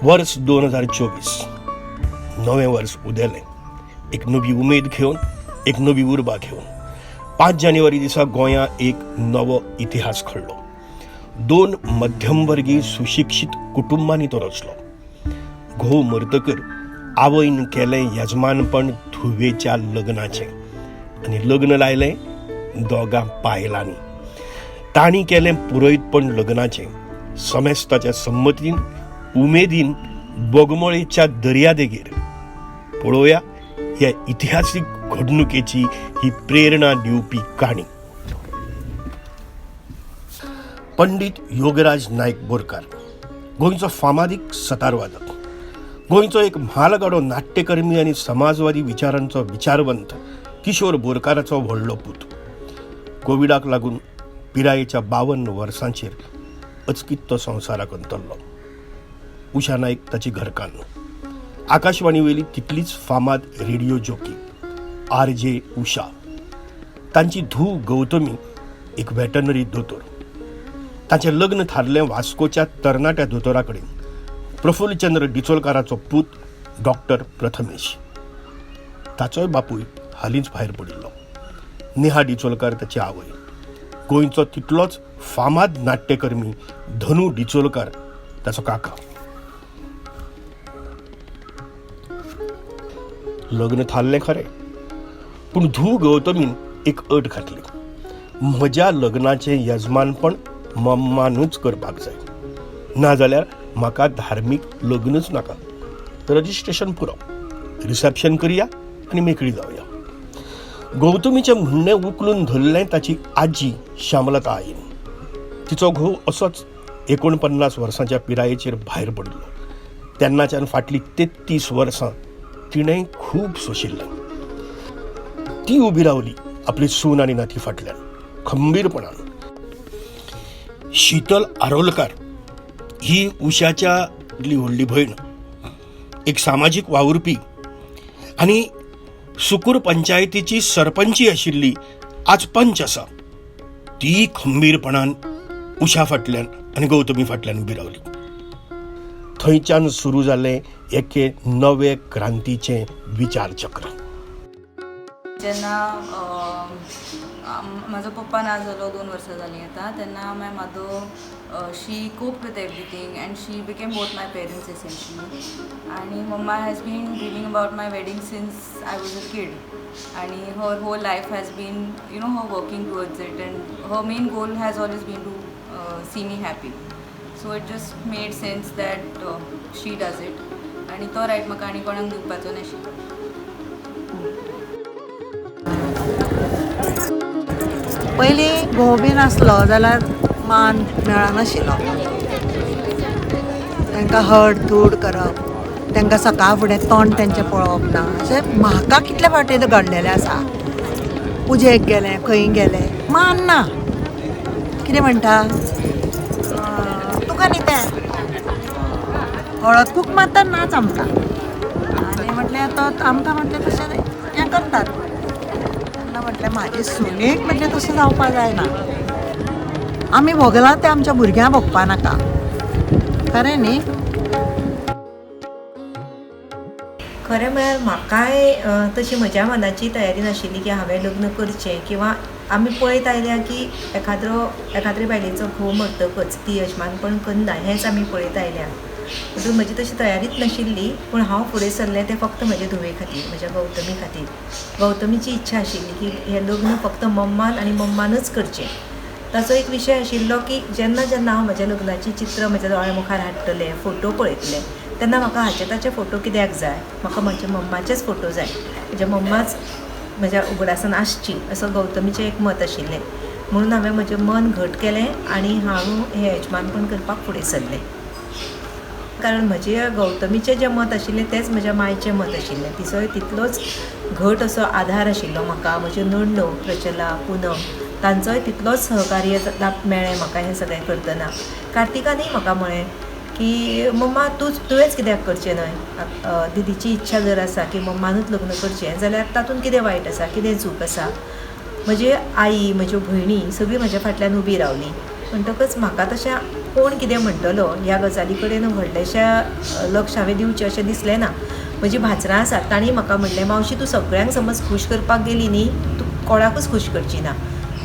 वर्ष 2024 नवे वर्ष उदेलें एक नवी उमेद घेवन एक नवी उर्बा घेवन 5 जानेवारी दिसा गोंया एक नवो इतिहास घडलो। 2 मध्यमवर्गीय सुशिक्षित कुटुंबांनी तो रचलो। घोव मरतकर आवयन केलें यजमानपण धुवेच्या लग्नाचें आनी लग्न लायलें दोगां पायलांनी। तांणी केलें पुरोहितपण लग्नाचें समेस्ताच्या संमतीन उमेदीन बोगमोळेच्या दर्यादेगेर। पळोवया ह्या इतिहासीक घडणुकेची ही प्रेरणा दिवपी काणी। पंडित योगराज नायक बोरकार गोंयचो फामादीक सतारवादक, गोंयचो एक म्हालगाडो नाट्यकर्मी आनी समाजवादी विचारांचो विचारवंत किशोर बोरकाराचो व्हडलो पूत। कोविडाक लागून पिरायेच्या 52 वर्सांचेर अचकीत तो संवसाराक अंतरलो। उषा नायक ताची घरकान्न, आकाशवाणी वयली तितलीच फामाद रेडिओ जॉकी RJ उषा, तांची धूव गौतमी एक वेटनरी दोतोर। ताचें लग्न थारलें वास्कोच्या तरणाट्या दोतोरा कडेन, प्रफुल्लचंद्र डिचोलकाराचो पूत डॉक्टर प्रथमेश। ताचोय बापूय हालींच भायर पडिल्लो। नेहा डिचोलकार ताची आवय। गोंयचो तितलोच फामाद नाट्यकर्मी धनू डिचोलकार ताचो काका। लग्न थारलें खरें, पूण धूव गौतमीन एक अट घातली, म्हज्या लग्नाचें यजमानपण मम्मानूच करपाक जाय, नाजाल्यार म्हाका धार्मीक लग्नच नाका। रजिस्ट्रेशन पुरो, रिसेप्शन करया आनी मेकळी जावया। गौतमीचें म्हणणें उखलून धरलें ताची आजी श्यामलता आईन। तिचो घोव असोच 49 वर्सांच्या पिरायेचेर भायर पडिल्लो। तेन्नाच्यान फाटलीं 33 वर्सां तिणें खूब सोशिल्लें। ती उबी रावली आपली सून आनी नाती फाटल्यान खंबीरपणान। शीतल आरोलकार ही उशाच्या व्हडली भयण, एक सामाजीक वावुरपी आनी सुकूर पंचायतीची सरपंची आशिल्ली, आज पंच आसा। ती खंबीरपणान उशा फाटल्यान आनी गौतमी फाटल्यान उबी रावली। थंयच्यान सुरू जालें एके नवे क्रांतीचें विचारचक्र। जेन्ना म्हाजो पप्पा ना जालो 2 वर्सां जालीं आतां, तेन्ना my mother she cope with everything and she became both my parents essentially. आनी मम्मा has been dreaming about my wedding since I was a kid, आनी her whole life has been her working towards it, and her main goal has always been to see me happy. So it just made sense that she does it, आनी तो right म्हाका आनी कोणाक दिवपाचो नाशिल्लो। पयलीं घोव बीन आसलो जाल्यार मान मेळनाशिल्लो। तांकां हड धूड करप, तांकां सकाळ फुडें तोंड तेंचें पळोवप ना, अशें म्हाका कितले फावटी घडलेलें आसा। पुजेक गेलें, खंय गेलें, मान ना। कितें म्हणटा, तुका न्ही तें हळद कूक मारता नाच आमकां। आनी म्हटलें तो आमकां म्हटलें तशें हें करतात। म्हटलें म्हाजे सुनेक म्हटलें तशें जावपा जायना। आमी भोगलां तें आमच्या भुरग्यांक भोगपा नाका, खरें न्ही? खरें म्हळ्यार म्हाकाय तशी म्हज्या मनाची तयारी नाशिल्ली की हांवें लग्न करचें, किंवा आमी पळयत आयल्या की एखाद्रे बायलेचो घोव मरतकच ती यजमानपण करना, हेंच आमी पळयत आयल्या। म्हणून म्हजी तशी तयारीच नाशिल्ली, पूण हांव फुडें सरलें तें फक्त म्हजे धुवे खातीर, म्हज्या गौतमी खातीर। गौतमीची इच्छा आशिल्ली की हें लग्न फक्त मम्मान आनी मम्मानूच करचें। ताचो एक विशय आशिल्लो की जेन्ना हांव म्हज्या लग्नाची चित्र म्हज्या दोळ्या मुखार हाडटलें, फोटो पळयतलें, तेन्ना म्हाका हाचे ताचे फोटो कित्याक जाय, म्हाका म्हज्या मम्माचेच फोटो जाय, म्हज्या मम्माच म्हज्या उगडासान आसची असो गौतमीचें एक मत आशिल्लें। म्हणून हांवें म्हजें मन घट केलें आनी हांव हें यजमानपण करपाक फुडें सरलें। कारण म्हजें गौतमीचें जें मत आशिल्लें तेंच म्हज्या मायचें मत आशिल्लें। तिचोय तितलोच घट असो आधार आशिल्लो म्हाका। म्हज्यो नणनो प्रचला, पुनम, तांचोय तितलोच सहकार्य मेळ्ळें म्हाका हें सगळें करतना। कार्तिकानूय म्हाका म्हळें की मम्मा तुवेंच कित्याक करचें न्हय, दिदीची इच्छा जर आसा की मम्मानूच लग्न करचें जाल्यार तातूंत कितें वायट आसा, कितें चूक आसा। म्हजी आई, म्हज्यो भयणी सगळीं म्हज्या फाटल्यान उबी रावली। म्हणटकच म्हाका तशें कोण कितें म्हणटलो ह्या गजाली कडेन व्हडलेशें लक्ष हांवें दिवचें अशें दिसलें ना. म्हजीं भाचरां आसात तांणी म्हाका म्हणलें मावशी तूं सगळ्यांक समज खूश करपाक गेली न्ही तूं कोणाकूच खूश करची ना.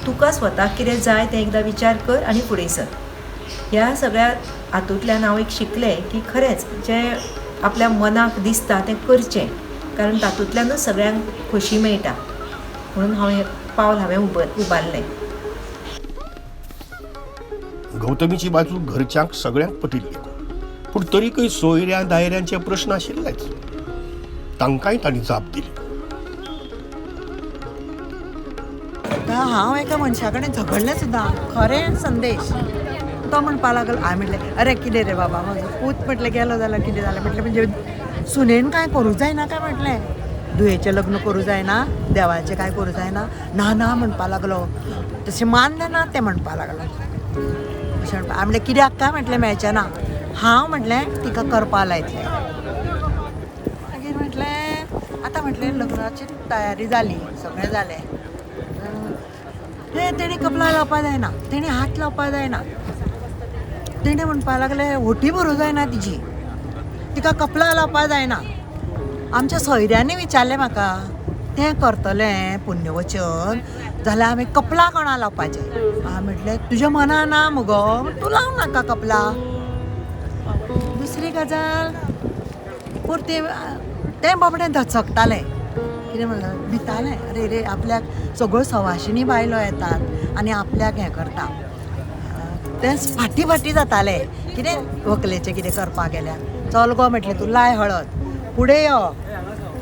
तुका स्वताक कितें जाय तें एकदां विचार कर आनी फुडें सर. ह्या सगळ्या हातूंतल्यान हांव एक शिकलें की खरेंच जें आपल्या मनाक दिसता तें करचें, कारण तातूंतल्यानूच सगळ्यांक खोशी मेळटा. म्हणून हें पावल हांवें उबारलें. गौतमीची बाजू घरच्यांक सगळ्यांक पटिल्ली, पूण तरीकय सोयऱ्या दायऱ्यांचे प्रश्न आशिल्लेच. तांकांय तांणी जाप दिली. हांव एका मनशा कडेन झगडलें सुद्दां. खरें संदेश तो म्हणपा लागलो. हांवें म्हटलें अरे कितें रे बाबा म्हजो पूत म्हटलें गेलो जाल्यार कितें जालें म्हटलें म्हणजे सुनेन कांय करूं जायना काय म्हटलें. दुयेचें लग्न करूं जायना, देवाचें कांय करूं जायना. ना ना म्हणपा लागलो. तशें मानलें ना तें म्हणपा लागलो. अशें म्हणपा हांवें म्हटलें कित्याक काय म्हटलें मेळचें ना. हांव म्हटलें तिका करपा लायतलें. मागीर म्हटलें आतां म्हटलें लग्नाची तयारी जाली, सगळें जालें. तेणी कपला लावपा जायना, तेणी हात लावपा जायना. तेणें म्हणपा लागलें व्होटी भरूं जायना तिची, तिका कपला लावपा जायना. आमच्या सोयऱ्यांनी विचारलें म्हाका तें करतलें पुण्यवचन जाल्यार हांवें कपला कोणा लावपाचें. हांवें म्हटलें तुज्या मना ना मुगो, तूं लावं नाका कपला. दुसरी गजाल पूण तें बाबडें धचकतालें. कितें म्हणलें भितालें अरे रे आपल्याक सगळ्यो सवाशिणी बायलो येतात आनी आपल्याक हें करता. तें फाटी फाटी जातालें. कितें व्हंकलेचें कितें करपाक गेल्यार चल गो म्हटलें तूं लाय हळद, फुडें यो.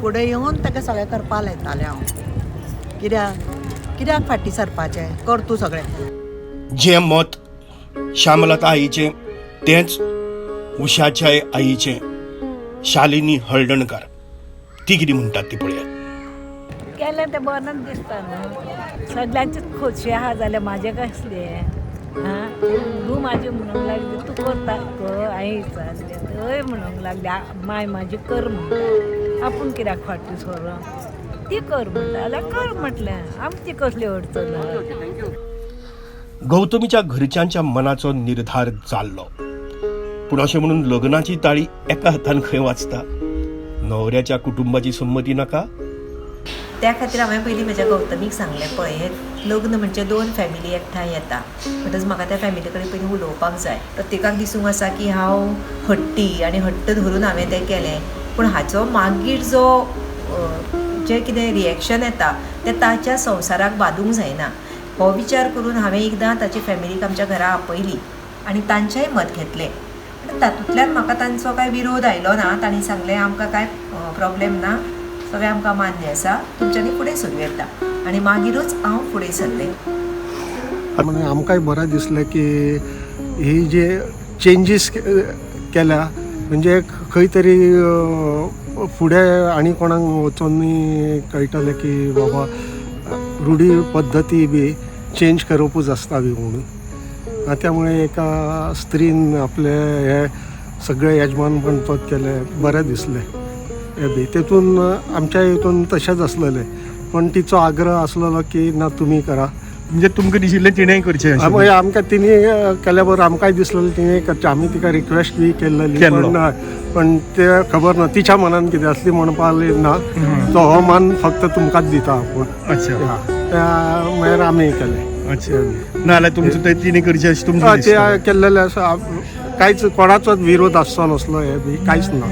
फुडें येवन ताका सगळें करपा लायतालें हांव. कित्याक फाटीं सरपाचें, कर तूं सगळें. जें मत श्यामलता आईचें तेंच उषाच्या आईचें. शालिनी हळदणकार ती कितें म्हणटात ती पळयात. केलें तें बरें दिसता न्हू. सगळ्यांचीच खोशी आहा जाल्यार म्हाजें कसलें. तूं म्हाजें म्हणूंक लागली तूं करता गो हांवें विचारलें थंय म्हणूंक लागली माय म्हाजी कर म्हणटा. आपूण कित्याक फाटीं सरों, ती कर म्हणटा जाल्यार कर म्हटलें. आमची कसली अडचण आहा. गौतमीच्या घरच्यांच्या मनाचो निर्धार जाल्लो, पूण अशें म्हणून लग्नाची ताळी एका हातान खंय वाजता. न्हवऱ्याच्या कुटुंबाची संमती नाका. त्या खातीर हांवें पयलीं म्हज्या गौतमीक सांगलें पळय हें लग्न म्हणजे 2 फॅमिली एकठांय येता. म्हणटच म्हाका त्या फॅमिली कडेन पयलीं उलोवपाक जाय. प्रत्येकाक दिसूंक आसा की हांव हट्टी आनी हट्ट धरून हांवें तें केलें. पूण हाचो मागीर जो जें कितें रिएक्शन येता तें ताच्या संवसाराक बादूंक जायना. हो विचार करून हांवें एकदां ताची फॅमिलीक आमच्या घरा आपयली आनी तांचेंय मत घेतलें. तातूंतल्यान म्हाका तांचो कांय विरोध आयलो ना. तांणी सांगलें आमकां कांय प्रॉब्लेम ना, सगळें आमकां मान्य आसा, तुमच्यांनी फुडें सरूं येता. आनी मागीरूच हांव फुडें सरलें. म्हणजे आमकांय बरें दिसलें की ही जे चेंजीस केल्या म्हणजे खंय तरी फुडें आनी कोणाक वचून कळटलें की बाबा रुढी पद्दती बी चेंज करपूच आसता बी म्हणून. त्यामुळे एका स्त्रीन आपले हे सगळे यजमानपण पद केलें बरें दिसलें. हे बी तेतून आमच्या हितून तशेंच आसलेलें, पण तिचो आग्रह आसलेलो की ना तुमी करा. म्हणजे तुमकां दिशिल्लें तिणेंय करचें अशें. म्हणजे आमकां तिणी केल्या बरोबर आमकांय दिसलेलें तिणें करचें. आमी तिका रिक्वेस्ट बी केल्ली पण तें खबर ना तिच्या मनान कितें आसली म्हणपाक ना. तो हो मान फक्त तुमकांच दिता आपूण. अच्छा मागीर आमी केलें. अच्छा नाल्यार तुमचो तें तिणें करचें अशें तुमकां ते केल्लेलें आसा. कांयच कोणाचोच विरोध आसचो नासलो. हे बी कांयच ना.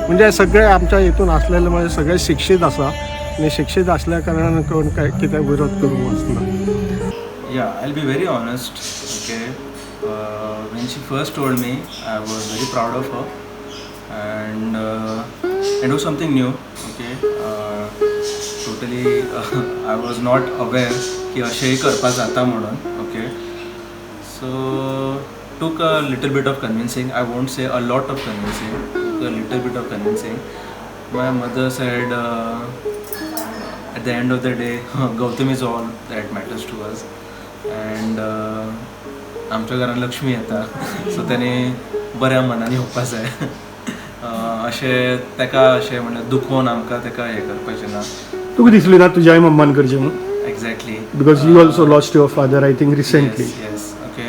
म्हणजे सगळे आमच्या हितून आसलेले म्हणजे सगळे शिक्षीत आसा आनी शिक्षीत आसल्या कारणान कोण कितें विरोध करूंक वचना. Yeah, I'll be very honest. Okay, when she first told me, I was very proud of her, and it was something new. Okay, totally, I was not aware कि अशेंय करपाक जाता म्हणून. Okay, so took a little bit of convincing. I won't say a lot of convincing. Took a little bit of convincing. My mother said, at the end of the day, Gautam is all that matters to us. And आमच्या घरान लक्ष्मी येता so त्याने बऱ्या मनान येवपा जाय. अशें तेका अशें म्हणल्यार दुखोवन आमकां तेका हें करपाचें ना. तुका दिसली ना तुज्या आई मम्मान करचें म्हणून. Exactly because you also lost your father I think recently. Yes okay.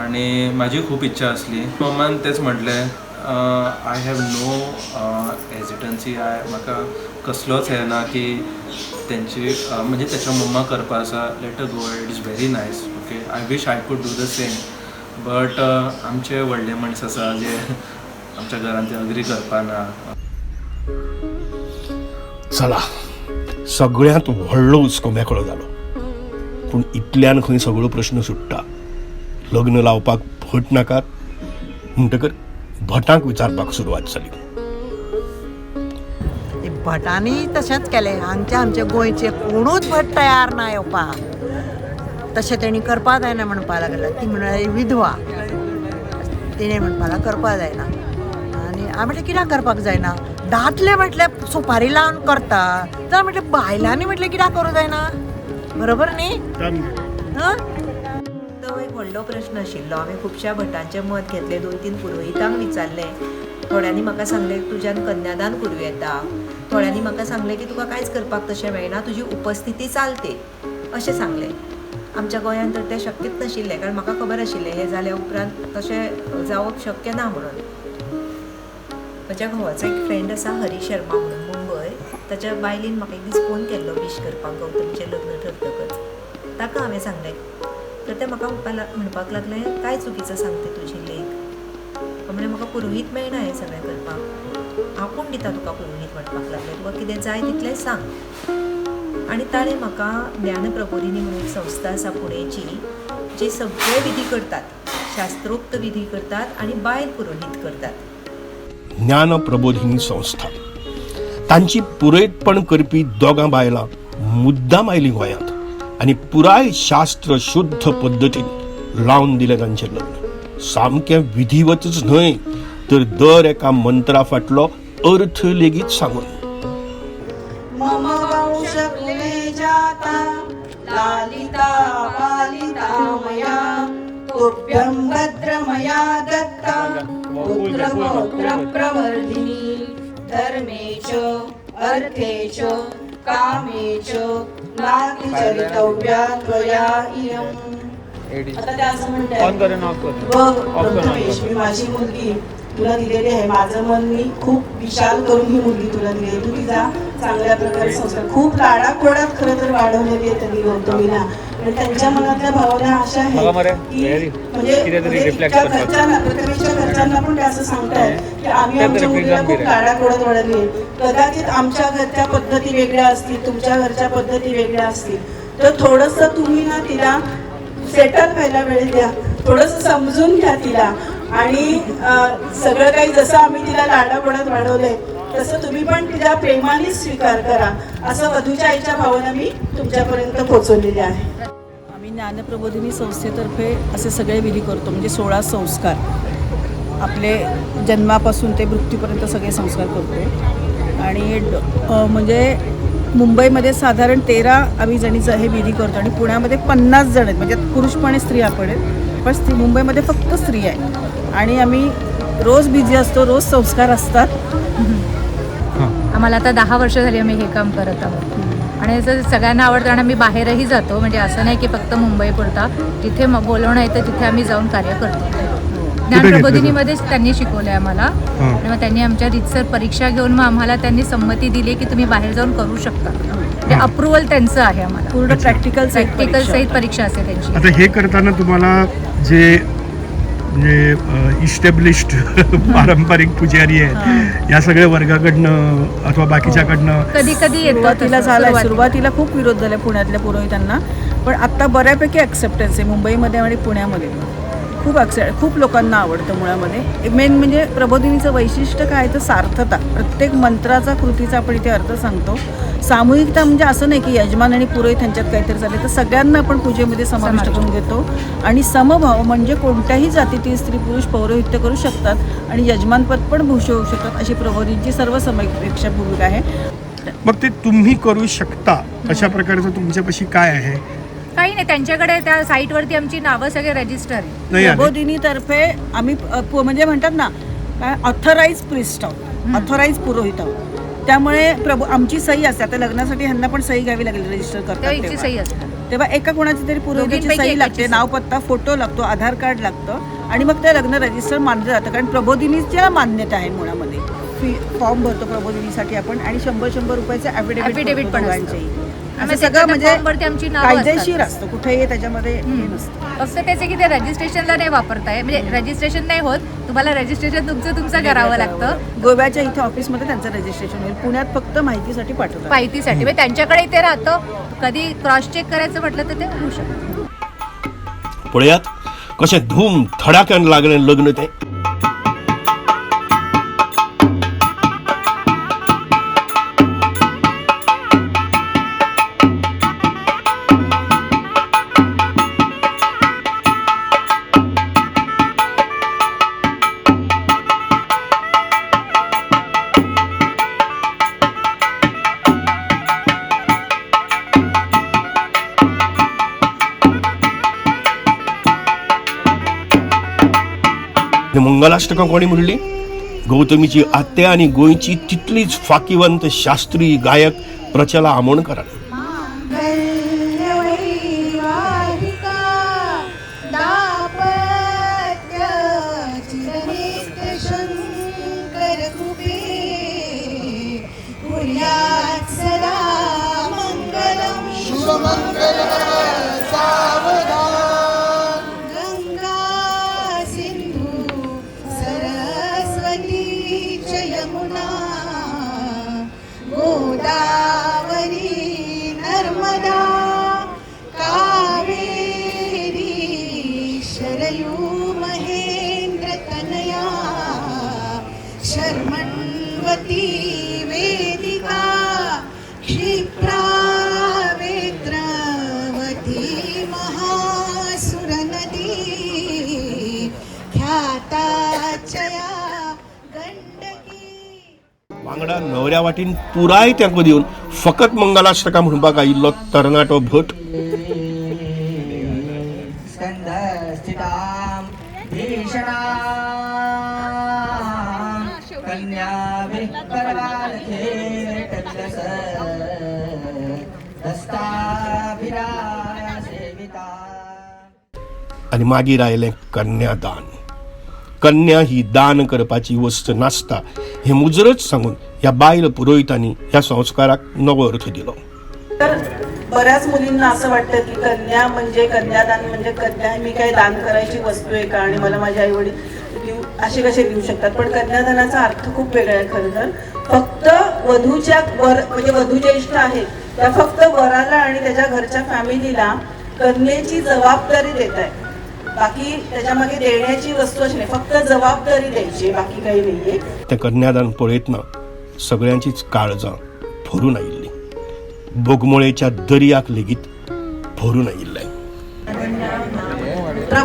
आणि माझी खूप इच्छा असली. मम्मान तेच म्हटलें आय हॅव नो हेजिटन्सी, म्हाका कसलोच हे ना की तेंची म्हणजे तेच्या मम्मा करपा आसा, let a go, it is very nice. Okay, I wish I could do the same, but आमचे व्हडले मनीस आसा जे आमच्या घरान ते अग्री करपाना. चला, सगळ्यांत व्हडलो हुस्को मेकळो जालो. पूण इतल्यान खंय सगळो प्रश्न सुट्टा. लग्न लावपाक भट नाकात म्हणटकर भटांक विचारपाक सुरवात जाली. भटांनी तशेंच केलें. आमचे गोंयचे कोणूच भट तयार ना येवपाक. तशें तेणी करपा जायना म्हणपा लागला. ती म्हणल्यार विधवा, तिणें म्हणपा लागला करपा जायना. आनी हांवें म्हटलें कित्याक करपाक जायना? दादले म्हटल्यार सुपारी लावन करता, जाल्यार म्हटलें बायलांनी म्हटलें कित्याक करूं जायना? बरोबर न्ही? तो एक व्हडलो प्रश्न आशिल्लो. हांवें खुबश्या भटांचें मत घेतलें, 2-3 पुरोहितांक विचारलें. थोड्यांनी म्हाका सांगलें तुज्यान कन्यादान करूं येता, थोड्यांनी म्हाका सांगलें की तुका कांयच करपाक तशें मेळना, तुजी उपस्थिती चालते अशें सांगलें. आमच्या गोंयांत तर तें शक्यच नाशिल्लें, कारण म्हाका खबर आशिल्लें हें जाल्या उपरांत तशें जावप शक्य ना म्हणून. म्हज्या घोवाचो एक फ्रेंड आसा हरी शर्मा म्हणून मुंबय, ताच्या बायलीन म्हाका एक दीस फोन केल्लो विश करपाक गौतमीचें लग्न ठरतकच. ताका हांवें सांगलें, तर तें म्हाका म्हणपाक लागलें काय चुकीचो सांगता तुजी लेक. म्हणलें म्हाका पुरोहीत मेळना हें सगळें करपाक, हांव कोण दिता तुका पुरोहीत म्हणपाक लागलें, तुका कितें जाय तितलें सांग. आनी ताणें म्हाका ज्ञानप्रबोधिनी म्हणून एक संस्था आसा पुणेची, जे सगळे विधी करतात, शास्त्रोक्त विधी करतात आनी बायल पुरोहीत करतात. ज्ञानप्रबोधिनी संस्था तांची पुरयतपण करपी दोगां बायलां मुद्दाम आयलीं गोंयांत आनी पुराय शास्त्र शुद्ध पद्दतीन लावन दिलें तांचें लग्न. सामकें विधिवतच न्हय, तर दर एका मंत्रा फाटलो अर्थ लेगीत सांगून. मम वंश कुले जाता लालिता पालिता मया तुभ्यं भद्रमया दत्ता पुत्र पौत्र प्रवर्धिनी धर्मे च अर्थे च कामे च नाति चरितव्या त्वया इयम्. आता ते असं म्हणतात, बघ प्रथमेश, मी माझी मुलगी तुला दिलेली आहे. माझं मन मी खूप विशाल करून ही मुलगी तुला दिली. तू तिचा चांगल्या प्रकारे संस्कार खूप लाडाखोडात खरं तर वाढवलेली आहे त्यांनी गौतमीला. आणि त्यांच्या मनातल्या भावना अशा आहेत की म्हणजे प्रथमेशच्या घरच्यांना पण ते असं सांगतायत की आम्ही आमच्या मुलीला खूप लाडाखोडात वाढवली. कदाचित आमच्या घरच्या पद्धती वेगळ्या असतील, तुमच्या घरच्या पद्धती वेगळ्या असतील, तर थोडंसं तुम्ही ना तिला सेटल व्हायला वेळ द्या, थोडंसं समजून घ्या तिला. आणि सगळं काही जसं आम्ही तिला लाडाखोडात वाढवलंय तसं तुम्ही पण तिला प्रेमाने स्वीकार करा, असं वधूच्या आईच्या भावना मी तुमच्यापर्यंत पोहोचवलेल्या आहे. आम्ही ज्ञानप्रबोधिनी संस्थेतर्फे असे सगळे विधी करतो, म्हणजे 16 संस्कार आपले जन्मापासून ते मृत्यूपर्यंत सगळे संस्कार करतो. आणि म्हणजे मुंबईमध्ये साधारण 13 आम्ही जणीचं हे विधी करतो आणि पुण्यामध्ये 50 जण आहेत, म्हणजे पुरुष पण स्त्रिया पण आहेत, पण मुंबईमध्ये फक्त स्त्री आहे. आणि आम्ही रोज बिझी असतो, रोज संस्कार असतात. आम्हाला आता 10 वर्ष झाली आम्ही हे काम करत आहोत आणि असं सगळ्यांना आवडतं. आणि आम्ही बाहेरही जातो, म्हणजे असं नाही की फक्त मुंबईपुरता, जिथे बोलवणं येतं तिथे आम्ही जाऊन कार्य करतो. ज्ञानप्रबोधिनीमध्येच त्यांनी शिकवलं आहे आम्हाला. आणि मग त्यांनी आमच्या रीतसर परीक्षा घेऊन मग आम्हाला त्यांनी संमती दिली की तुम्ही बाहेर जाऊन करू शकता. म्हणजे अप्रुव्हल त्यांचं आहे आम्हाला. पूर्ण प्रॅक्टिकल सहित परीक्षा असते त्यांची. आता हे करताना तुम्हाला जे म्हणजे इस्टॅब्लिश्ड पारंपरिक पुजारी आहेत या सगळ्या वर्गाकडनं अथवा बाकीच्याकडनं कधी कधी येतो. तिला झाला सुरुवातीला खूप विरोध झाला पुण्यातल्या पुरोहितांना, पण आता बऱ्यापैकी ॲक्सेप्टन्स आहे मुंबईमध्ये आणि पुण्यामध्ये. खूप लोकांना आवडतं मुळामध्ये. मेन म्हणजे प्रबोधिनीचं वैशिष्ट्य काय तर सार्थता. प्रत्येक मंत्राचा कृतीचा आपण इथे अर्थ सांगतो. सामूहिकता म्हणजे असं नाही की यजमान आणि पुरोहित यांच्यात काहीतरी झाले, तर सगळ्यांना आपण पूजेमध्ये समाविष्ट करून घेतो. आणि समभाव म्हणजे कोणत्याही जातीतील स्त्री पुरुष पौरोहित्य करू शकतात आणि यजमानपद पण भूषवू शकतात, अशी प्रबोधिनीची सर्वसमावेशक भूमिका आहे. मग ते तुम्ही करू शकता अशा प्रकारचं तुमच्यापाशी काय आहे? काही नाही, त्यांच्याकडे त्या साईटवरती आमची नावं सगळे रजिस्टर आहे. प्रबोधिनीतर्फे आम्ही म्हणजे म्हणतात ना काय ऑथराईज प्रिस्ट आहोत, ऑथराईज पुरोहित आहोत. त्यामुळे आमची सही असते. आता लग्नासाठी ह्यांना पण सही घ्यावी लागेल रजिस्टर तेव्हा करतात हिची सही असते. तेव्हा एका कोणाची तरी पुरोहिताची दोघींपैकी सही एकाची लागते, सही. नाव पत्ता फोटो लागतो, आधार कार्ड लागतं आणि मग ते लग्न रजिस्टर मानलं जातं. कारण प्रबोधिनीच्या मान्यता आहे मुळामध्ये. फॉर्म भरतो प्रबोधिनीसाठी आपण आणि 100 रुपयाचं Affidavit ॲफिडेव्हिट पण असतं. दोघांचेही. आम्ही असं सगळं म्हणजे फॉर्मवरती आमची नावं असतात. कायदेशीर असतं, कुठेही त्याच्यामध्ये हे नसतं. फक्त त्याचे की ते रजिस्ट्रेशनला नाही वापरताय, म्हणजे रजिस्ट्रेशन नाही होत, तुम्हाला रजिस्ट्रेशन तुमचं करावं लागतं गोव्याच्या इथे ऑफिसमध्ये त्यांचं रजिस्ट्रेशन होईल. पुण्यात फक्त माहितीसाठी पाठवतात. माहितीसाठी. म्हणजे त्यांच्याकडे इथे राहतं, कधी क्रॉस चेक करायचं म्हटलं तर ते होऊ शकतं. पुण्यात कसे धूम धडाक्यानं लागले लग्न ते. मंगलाष्टका कोणी म्हणली? गौतमीची आत्या आणि गोयची तिथलीच फाकीवंत शास्त्रीय गायक प्रचला आमोणकर. वांगडा नवऱ्या वाटीन पुराय त्या देऊन फकत मंगलाष्टका म्हणपाक आयिल्लो तरणाटो भट. आणि मागीर आयलें कन्यादान. कन्या ही दान करपाची वस्त नासता हे मुजरत सांगून ह्या बायल पुरोहितांनी ह्या संस्काराक नवो अर्थ दिलो. तर बऱ्याच मुलींना असं वाटतं की कन्या म्हणजे कन्यादान म्हणजे कन्या मी काय दान करायची वस्तू आहे का आणि मला माझे आई वडील असे कसे देऊ शकतात. पण कन्यादानाचा अर्थ खूप वेगळा आहे. खरं तर फक्त वधूच्या म्हणजे वधूच्या इष्ट आहेत त्या फक्त वराला आणि त्याच्या घरच्या फॅमिलीला कन्येची जबाबदारी देत आहे. बाकी त्याच्यामागे देण्याची वस्तू अशी नाही, फक्त जबाबदारी द्यायची, बाकी काही नाहीये. ते कन्यादान पळयतना सगळ्यांचीच काळजां भरून आयिल्ली, बोगमोळेच्या दर्याक लेगीत भरून आयिल्ले.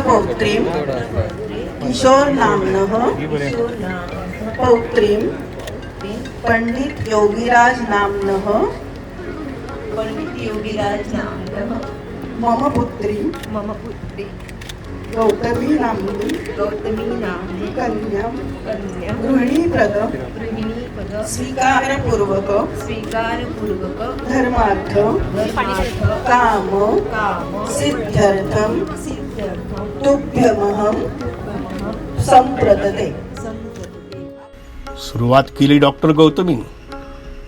पौत्रीम किशोर नामनः पौत्रीम पंडित योगीराज नामनः मम पुत्री गौतमी नामनी कन्या गृहिणीपद स्वीकारपूर्वक धर्मार्थ काम सिद्ध्यर्थम तुभ्यमहं संप्रदते. सुरुवात केली डॉक्टर गौतमीन,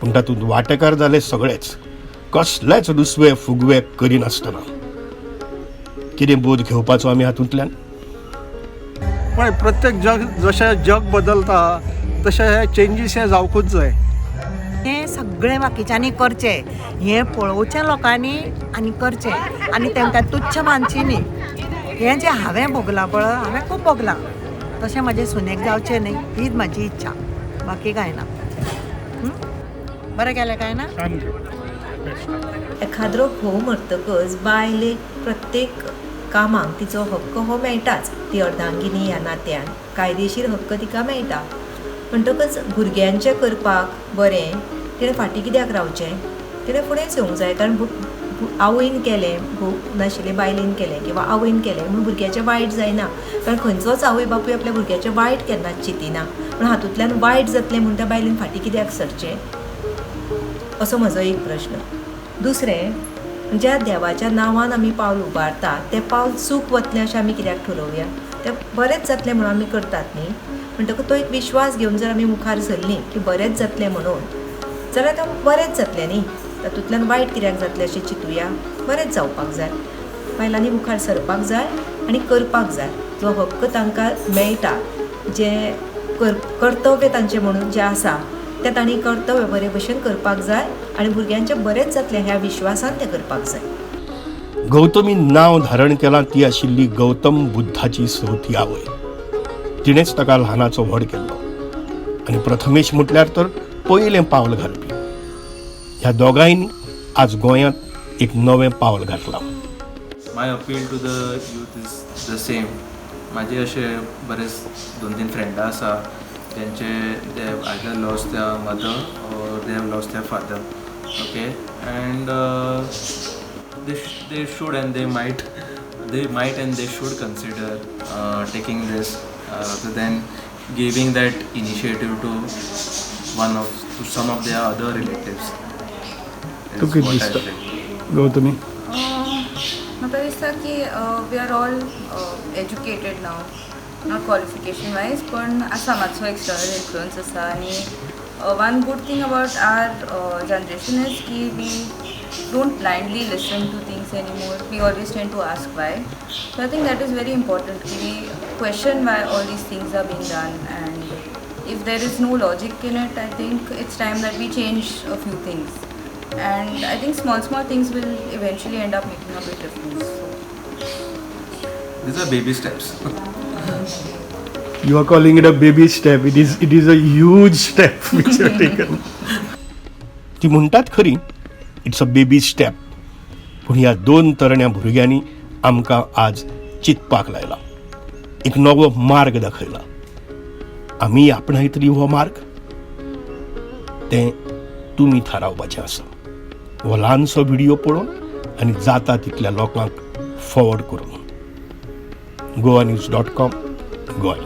पण तातूंत वांटेकार जाले सगळेच. कसलेच दुसवे फुगवे करिनासतना. कितें बोध घेवपाचो आमी हातूंतल्यान? पण प्रत्येक जशें जग बदलता तशें हे चेंजीस हे जावकूच जाय. हे सगळे बाकीच्यांनी करचे, हे पळोवचे लोकांनी आणि करचे आणि तांकां तुच्छ मानची न्ही. हें जें हांवें भोगलां पळय, हांवें खूब भोगलां, तशें म्हाजे सुनेक जावचें न्ही, हीच म्हाजी इच्छा, बाकी कांय ना. बरें केलें काय ना. एखाद्रो घोव मरतकच बायलेक प्रत्येक कामाक तिचो हक्क हो मेळटाच. ती अर्धांगिनी ह्या नात्यान कायदेशीर हक्क तिका मेळटा. म्हणटकच भुरग्यांचें करपाक बरें तिणें फाटीं कित्याक रावचें, तिणें फुडेंच येवंक जाय. कारण आवयन केलें, घोव नाशिल्ले बायलेन केलें किंवा आवयन केलें म्हणून भुरग्याचें वायट जायना. कारण खंयचोच आवय बापूय आपल्या भुरग्याचें वायट केन्नाच चिंतिना. पूण हातूंतल्यान वायट जातलें म्हूण त्या बायलेन फाटीं कित्याक सरचें. असो म्हजो एक प्रश्न. दुसरें, ज्या देवाच्या नांवान आमी पावल उबारता तें पावल चूक वतलें अशें आमी कित्याक ठरवया? तें बरेंच जातलें म्हणून आमी करतात न्ही. म्हणटकूच तो एक विश्वास घेवन जर आमी मुखार सरलीं की बरेंच जातलें म्हणून, जाल्यार तें बरेंच जातलें न्ही. तातूंतल्यान वायट कित्याक जातलें अशें चिंतुया. बरेंच जावपाक जाय. बायलांनी मुखार सरपाक जाय आनी करपाक जाय. जो हक्क तांकां मेळटा, जें कर्तव्य तांचें म्हणून जें आसा तें तांणी कर्तव्य बरे भशेन करपाक जाय आनी भुरग्यांचें बरेंच जातलें ह्या विश्वासान तें करपाक जाय. गौतमी नांव धारण केलां ती आशिल्ली गौतम बुद्धाची सवती आवय. तिणेंच ताका ल्हानाचो व्हड केल्लो आनी प्रथमेश म्हटल्यार तर पयलें पावल घालपी. ह्या दोगांयनी आज गोंयांत एक नवें पावल घातलां. My appeal to the youth is the same. माझे असे बरेच 2-3 फ्रेंडां आसा ज्यांचे they have either lost their mother or they have lost their father. Okay, and they should and they might and they should consider taking this rather than giving that initiative to some of their other relatives. तू किती दिसता गौतमी? म्हाका दिसता की we are all educated नाव, not qualification wise, पण आसा मातसो एक्सटर्नल इन्फ्लुअन्स आसा. आनी one good thing about our generation is की we don't blindly listen to things anymore. We always tend to ask why. So I think that is very important. We question why all these things are being done, and if there is no logic in it, I think it's time that we change a few things. And I think small things will eventually end up making a big difference. So. These are baby steps. You are calling it a baby step. It is a huge step which you have taken. ती म्हणटात खरी, it's a baby step, पूण ह्या 2 तरण्या भुरग्यांनी आमकां आज चिंतपाक लायला, एक नवो मार्ग दाखयला. आमी आपणायतली हो मार्ग, तें तुमी थारावपाचें आसा. हो ल्हानसो व्हिडिओ पळोवन आनी जाता तितल्या लोकांक फॉवर्ड करून. goanews.com, गोंय.